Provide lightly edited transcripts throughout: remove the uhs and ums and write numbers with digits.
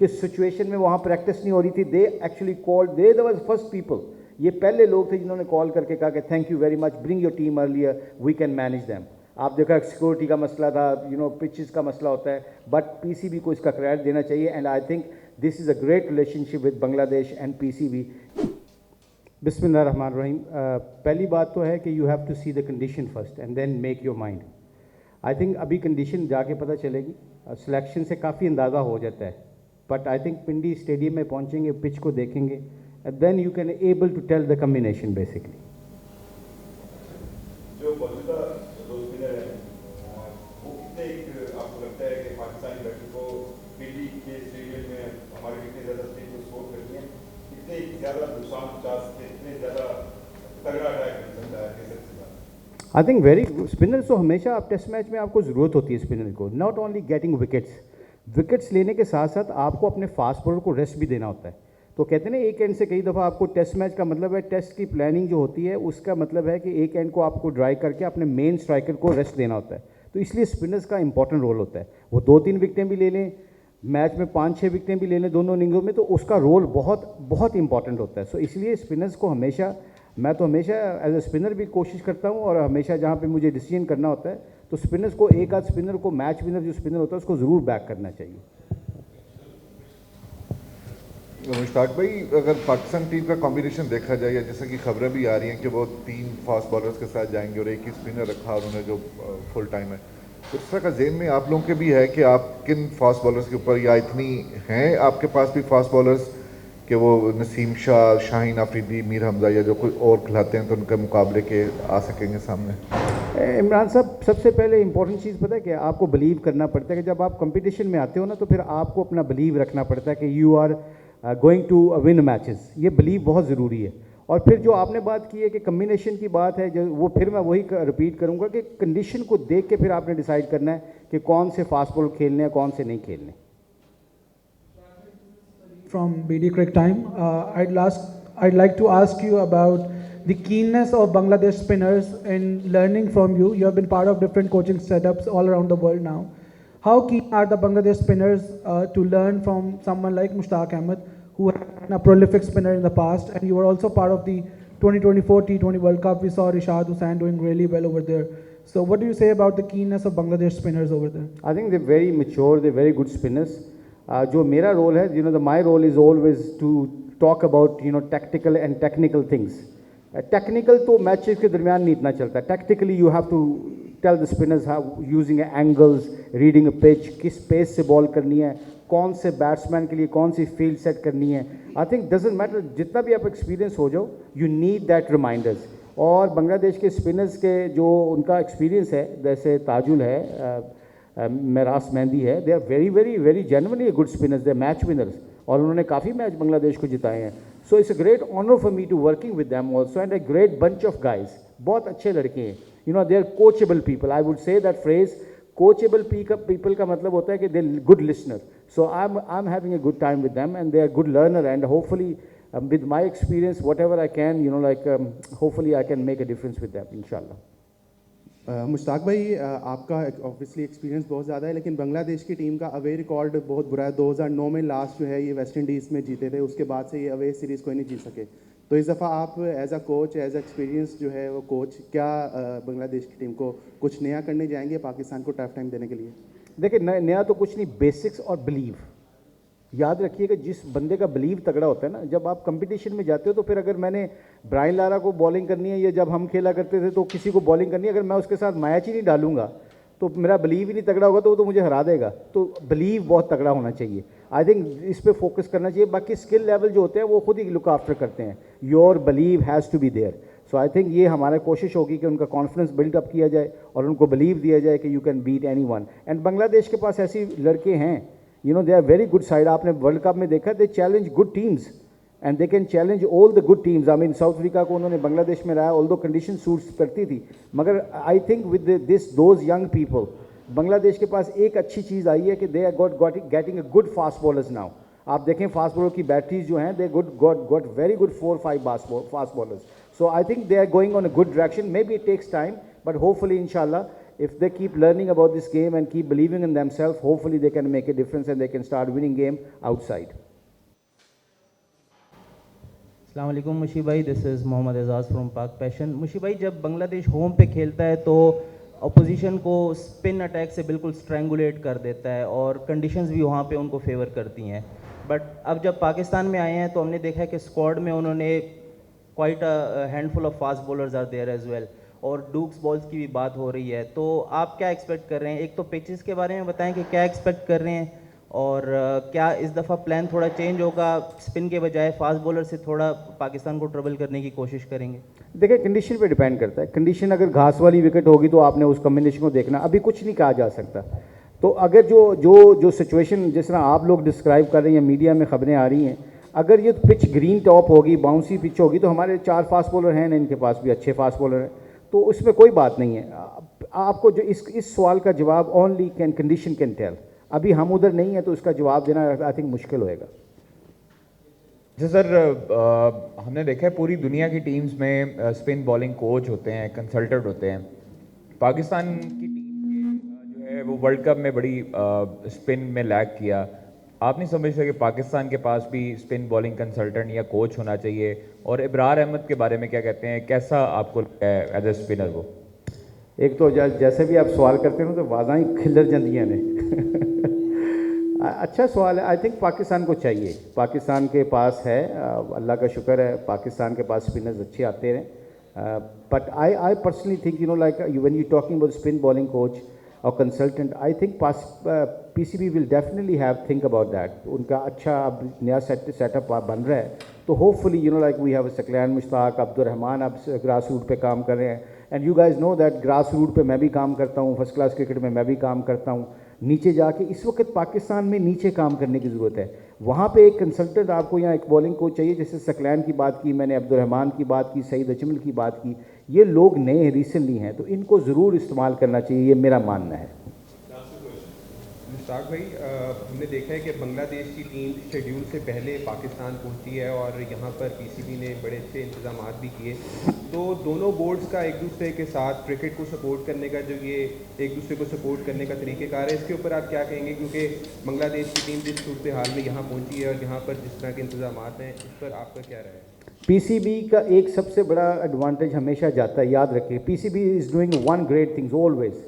किस सिचुएशन में वहाँ प्रैक्टिस नहीं हो रही थी, they actually called, they was first people, ये पहले लोग थे जिन्होंने कॉल करके कहा कि thank you very much, bring your team earlier, we can manage them. आप देखा सिक्योरिटी का मसला था, पिचेस का मसला होता है, बट पीसीबी को इसका क्रेडिट देना चाहिए. And I think this is a great relationship with Bangladesh and PCB. बिस्मिल्लाहिर्रहमानिर्रहीम. पहली बात तो है कि you have to see the condition first and then make your mind. I think अभी कंडीशन जाके पता चलेगी, सिलेक्शन से काफ़ी अंदाज़ा हो जाता है, but I think Pindi stadium में पहुंचेंगे, पिच को देखेंगे, then you can able to tell the combination basically. जो मौजूदा दो स्पिनर हैं वो कितने आपको लगता है कि पाकिस्तानी बैटर को पिंडी के स्टेडियम में हमारे कितने ज़्यादा स्पिन को स्कोर करती हैं, कितने ज़्यादा नुकसान पहुंचा सकते हैं, कितने ज़्यादा तगड़ा अटैक कर सकता है, कह सकते हैं. आई थिंक वेरी स्पिनर्स तो हमेशा आप टेस्ट मैच में आपको ज़रूरत होती है स्पिनर को, नॉट ओनली गेटिंग विकेट्स लेने के साथ साथ आपको अपने फास्ट बॉलर को रेस्ट भी देना होता है. तो कहते हैं ना एक एंड से कई दफ़ा आपको टेस्ट मैच का मतलब है, टेस्ट की प्लानिंग जो होती है उसका मतलब है कि एक एंड को आपको ड्राई करके अपने मेन स्ट्राइकर को रेस्ट देना होता है. तो इसलिए स्पिनर्स का इंपॉर्टेंट रोल होता है. वो 2-3 विकेटें भी ले लें, मैच में 5-6 विकेटें भी ले लें दोनों इनिंगों में, तो उसका रोल बहुत बहुत इंपॉर्टेंट होता है. सो इसलिए स्पिनर्स को हमेशा, मैं तो हमेशा एज ए स्पिनर भी कोशिश करता हूँ, और हमेशा जहाँ पे मुझे डिसीजन करना होता है तो स्पिनर्स को, एक आध स्पिनर को, मैच विनर जो स्पिनर होता है उसको ज़रूर बैक करना चाहिए. मुश्ताक भाई, अगर पाकिस्तान टीम का कॉम्बिनेशन देखा जाए, या जैसा कि खबरें भी आ रही हैं कि वो 3 फास्ट बॉलर्स के साथ जाएंगे और एक ही स्पिनर रखा उन्होंने जो फुल टाइम है, तो इस तरह का जेन में आप लोगों के भी है कि आप किन फास्ट बॉलर्स के ऊपर, या इतनी हैं आपके पास भी फास्ट बॉलर्स कि वो नसीम शाह, शाहीन आफरीदी, मीर हमजा या जो कोई और खिलाते हैं तो उनके मुकाबले के आ सकेंगे सामने? इमरान साहब, सबसे पहले इंपॉर्टेंट चीज़ पता है कि आपको बिलीव करना पड़ता है कि जब आप कंपटीशन में आते हो ना, तो फिर आपको अपना बिलीव रखना पड़ता है कि you are going to win matches. ये बिलीव बहुत ज़रूरी है. और फिर जो आपने बात की है कि कम्बिनेशन की बात है, जो वो फिर मैं वही रिपीट करूँगा कि कंडीशन को देख के फिर आपने डिसाइड करना है कि कौन से फास्ट बॉल खेलने हैं, कौन से नहीं खेलने. From BD Cricket Time, I'd like to ask you about the keenness of Bangladesh spinners in learning from you. You have been part of different coaching setups all around the world now. How keen are the Bangladesh spinners to learn from someone like Mushtaq Ahmed, who has been a prolific spinner in the past, and you were also part of the 2024 T20 World Cup. We saw Rishad Hussain doing really well over there. So what do you say about the keenness of Bangladesh spinners over there? I think they're very mature, they're very good spinners. जो मेरा role है, my role is always to talk about tactical and technical things. Technical तो matches के दरमियान नहीं इतना चलता. Tactically you have to tell the spinners how using angles, reading a pitch, किस पेस से बॉल करनी है, कौन से बैट्समैन के लिए कौन सी फील्ड सेट करनी है. आई थिंक डजेंट मैटर, जितना भी आप एक्सपीरियंस हो जाओ, यू नीड दैट रिमाइंडर्स. और बांग्लादेश के स्पिनर्स के जो उनका एक्सपीरियंस है, जैसे ताजुल है, मेरास मेहंदी है, they are very very very genuinely good spinners, they are match winners, और उन्होंने काफ़ी मैच बांग्लादेश को जिताए हैं. So it's a great honour for me to working with them also, and a great bunch of guys. बहुत अच्छे लड़के हैं, they are coachable people. I would say that phrase, coachable people का मतलब होता है कि they good listener. So I am having a good time with them, and they are good learner, and hopefully with my experience, whatever I can, hopefully I can make a difference with them, inshallah. Mushtaq भाई, आपका obviously experience बहुत ज़्यादा है, लेकिन बांग्लादेश की team का away record बहुत बुरा है. 2009 में लास्ट जो है ये वेस्ट इंडीज़ में जीते थे, उसके बाद से ये अवे सीरीज़ कोई नहीं जीत सके. तो इस दफ़ा आप as a coach, as experience जो है वो कोच, क्या बांग्लादेश की टीम को कुछ नया करने जाएंगे पाकिस्तान को टफ टाइम देने के लिए? देखिए, नया तो कुछ नहीं, बेसिक्स और बिलीव. याद रखिएगा, जिस बंदे का बिलीव तगड़ा होता है ना, जब आप कंपटीशन में जाते हो, तो फिर अगर मैंने ब्रायन लारा को बॉलिंग करनी है, या जब हम खेला करते थे तो किसी को बॉलिंग करनी है, अगर मैं उसके साथ मैच ही नहीं डालूंगा तो मेरा बिलीव ही नहीं तगड़ा होगा, तो वो तो मुझे हरा देगा. तो बिलीव बहुत तगड़ा होना चाहिए. आई थिंक इस पर फोकस करना चाहिए. बाकी स्किल लेवल जो होते हैं वो खुद ही लुक आफ्टर करते हैं. Your believe has to be there. So I think ये हमारा कोशिश होगी कि उनका कॉन्फिडेंस बिल्डअप किया जाए और उनको बिलीव दिया जाए कि you can beat any one. And Bangladesh के पास ऐसी लड़के हैं, they are very good side. आपने वर्ल्ड कप में देखा, they challenge good teams and they can challenge all the good teams. I mean, south Africa को उन्होंने बांग्लादेश में रहा, although condition suits करती थी, मगर I think with those young people, Bangladesh के पास एक अच्छी चीज़ आई है कि they are getting a good fast bowlers now. आप देखें फास्ट बॉलर की बैटरीज जो हैं, they got very good 4-5 fast bowlers. So I think they are going on a good direction. Maybe it takes time, but hopefully inshallah if they keep learning about this game and keep believing in themselves, hopefully they can make a difference and they can start winning game outside. अस्सलाम वालेकुम मुशी भाई, this is Mohammad Ejaz from Pak passion. Mushi भाई, जब Bangladesh home पे खेलता है तो opposition को स्पिन अटैक से बिल्कुल स्ट्रैंगुलेट कर देता है और कंडीशंस भी वहाँ पे उनको फेवर करती हैं. बट अब जब पाकिस्तान में आए हैं तो हमने देखा है कि स्क्वाड में उन्होंने quite a handful of fast bowlers are there as well, और डूक्स बॉल्स की भी बात हो रही है. तो आप क्या एक्सपेक्ट कर रहे हैं? एक तो पिचेस के बारे में बताएं कि क्या एक्सपेक्ट कर रहे हैं, और क्या इस दफ़ा प्लान थोड़ा चेंज होगा, स्पिन के बजाय फास्ट बॉलर से थोड़ा पाकिस्तान को ट्रबल करने की कोशिश करेंगे? देखिए, कंडीशन पे डिपेंड करता है. कंडीशन अगर घास वाली विकेट होगी तो आपने उस कम्बिनेशन को देखना, अभी कुछ नहीं कहा जा सकता. तो अगर जो सिचुएशन जिस तरह आप लोग डिस्क्राइब कर रहे हैं, मीडिया में खबरें आ रही हैं, अगर ये पिच ग्रीन टॉप होगी, बाउंसी पिच होगी, तो हमारे 4 फास्ट बॉलर हैं, इनके पास भी अच्छे फास्ट बॉलर हैं, तो उसमें कोई बात नहीं है. आपको जो इस सवाल का जवाब ओनली कंडीशन कैन टेल. अभी हम उधर नहीं है तो उसका जवाब देना आई थिंक मुश्किल होएगा. जी सर, हमने देखा है पूरी दुनिया की टीम्स में स्पिन बॉलिंग कोच होते हैं, कंसल्टेंट होते हैं. पाकिस्तान की टीम जो है वो वर्ल्ड कप में बड़ी स्पिन में लैग किया. आप नहीं समझते कि पाकिस्तान के पास भी स्पिन बॉलिंग कंसल्टेंट या कोच होना चाहिए? और इब्रार अहमद के बारे में क्या कहते हैं, कैसा आपको लगता है एज ए स्पिनर वो? एक तो जैसे भी आप सवाल करते हो तो वाज़ा ही खिलर जांदियां ने. अच्छा सवाल है. आई थिंक पाकिस्तान को चाहिए, पाकिस्तान के पास है, अल्लाह का शुक्र है, पाकिस्तान के पास स्पिनर्स अच्छे आते हैं. But I personally think like when you talking about spin bowling coach और consultant, I think PCB will definitely have think about that. उनका अच्छा अब नया सेटअप बन रहा है, तो hopefully like we have Saqlain Mushtaq, Abdul Rehman अब ग्रास रूट पे काम कर रहे हैं. And you guys know that grass root पे मैं भी काम करता हूँ, फर्स्ट क्लास क्रिकेट में मैं भी काम करता हूँ. नीचे जाके इस वक्त पाकिस्तान में नीचे काम करने की ज़रूरत है. वहाँ पे एक कंसल्टेंट आपको, यहाँ एक बॉलिंग कोच चाहिए. जैसे सकलैन की बात की मैंने, अब्दुल रहमान की बात की, सईद अजमल की बात की. ये लोग नए रिसेंटली हैं, तो इनको ज़रूर इस्तेमाल करना चाहिए, ये मेरा मानना है. मुश्ताक भाई, हमने देखा है कि बांग्लादेश की टीम शेड्यूल से पहले पाकिस्तान पहुंची है और यहाँ पर PCB ने बड़े अच्छे इंतजाम भी किए. तो दोनों बोर्ड्स का एक दूसरे के साथ क्रिकेट को सपोर्ट करने का जो ये एक दूसरे को सपोर्ट करने का तरीक़ेकार है, इसके ऊपर आप क्या कहेंगे? क्योंकि बांग्लादेश की टीम जिस सूरत हाल में यहाँ पहुँची है और यहाँ पर जिस तरह के इंतजाम हैं, इस पर आपका क्या राय है? PCB का एक सबसे बड़ा एडवांटेज हमेशा जाता है, याद रखिए, PCB is doing one great things always.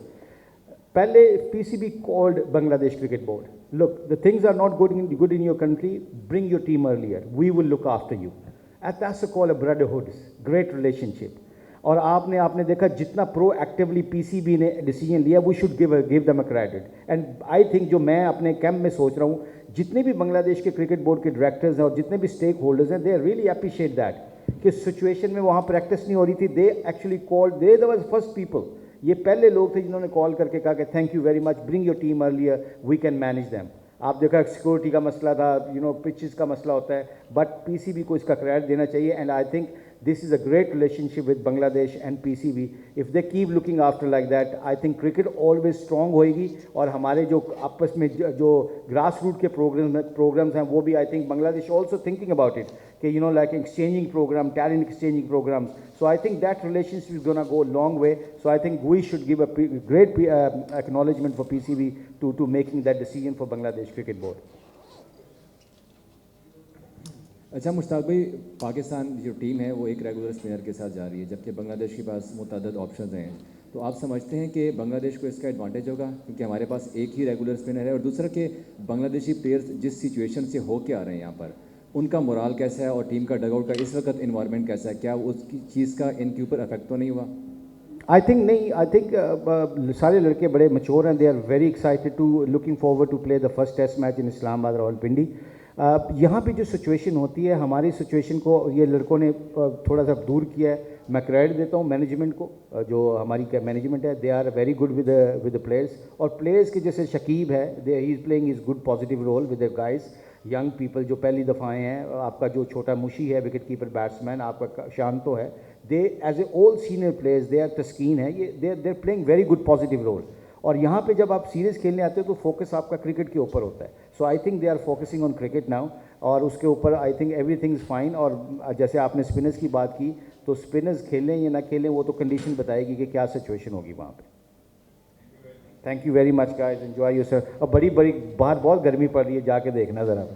पहले PCB called Bangladesh Cricket Board. Look, the things are not good in your country. Bring your team earlier. We will look after you. And that's a call of brotherhood, great relationship. और आपने देखा जितना proactively PCB ने decision लिया, we should give them a credit. And I think जो मैं अपने camp में सोच रहा हूँ, जितने भी बांग्लादेश के क्रिकेट बोर्ड के डायरेक्टर्स हैं और जितने भी स्टेक होल्डर्स हैं, दे रियली अप्रिशिएट दैट कि सिचुएशन में वहाँ प्रैक्टिस नहीं हो रही थी. They actually called, they was first people, ये पहले लोग थे जिन्होंने कॉल करके कहा कि thank you very much, bring your team earlier, we can manage them. आप देखा सिक्योरिटी का मसला था, पिचेस का मसला होता है, बट PCB को इसका क्रेडिट देना चाहिए. And I think this is a great relationship with Bangladesh and PCB. If they keep looking after like that, I think cricket always strong होएगी. और हमारे जो आपस में जो ग्रास रूट के प्रोग्राम्स हैं, वो भी I think Bangladesh also thinking about it कि like exchanging programme, talent exchanging programme. So I think that relationship is going to go a long way. So I think we should give a great acknowledgement for PCB to making that decision for Bangladesh Cricket Board. अच्छा मुश्ताक भाई, पाकिस्तान जो team है वो एक regular spinner के साथ जा रही है, जबकि बांग्लादेश के पास मुतअद्दिद ऑप्शंस हैं. तो आप समझते हैं कि बांग्लादेश को इसका एडवांटेज होगा क्योंकि हमारे पास एक ही रेगुलर स्पिनर है? और दूसरा कि बांग्लादेशी प्लेयर्स जिस सिचुएशन से होके आ रहे हैं यहाँ पर, उनका मोराल कैसा है और टीम का डगआउट का इस वक्त इन्वायरमेंट कैसा है? क्या उसकी चीज़ का इनके ऊपर इफेक्ट तो नहीं हुआ? आई थिंक नहीं. आई थिंक सारे लड़के बड़े मच्योर हैं. They are very excited to looking forward to play the first test match in Islamabad Rawalpindi. यहाँ पे जो सिचुएशन होती है, हमारी सिचुएशन को ये लड़कों ने थोड़ा सा दूर किया है. मैं क्रेडिट देता हूँ मैनेजमेंट को, जो हमारी मैनेजमेंट है, they are very good with the players. और प्लेयर्स के जैसे शकीब है, they he is playing is good positive role with the guys, young people जो पहली दफ़ा आए हैं. आपका जो छोटा मुशी है विकेट कीपर बैट्समैन, आपका शांतो है, they as a all senior players, they are Taskin है, ये they are playing very good positive role. और यहाँ पे जब आप सीरीज़ खेलने आते हो तो फोकस आपका क्रिकेट के ऊपर होता है. So I think they are focusing on cricket now, और उसके ऊपर I think everything is fine. और जैसे आपने स्पिनर्स की बात की, तो स्पिनर्स खेलें या ना खेलें वो तो कंडीशन बताएगी कि क्या सिचुएशन होगी वहाँ पे. Thank you very much guys, enjoy yourself. अब बड़ी बड़ी बाहर बहुत गर्मी पड़ रही है, जाके देखना ज़रा।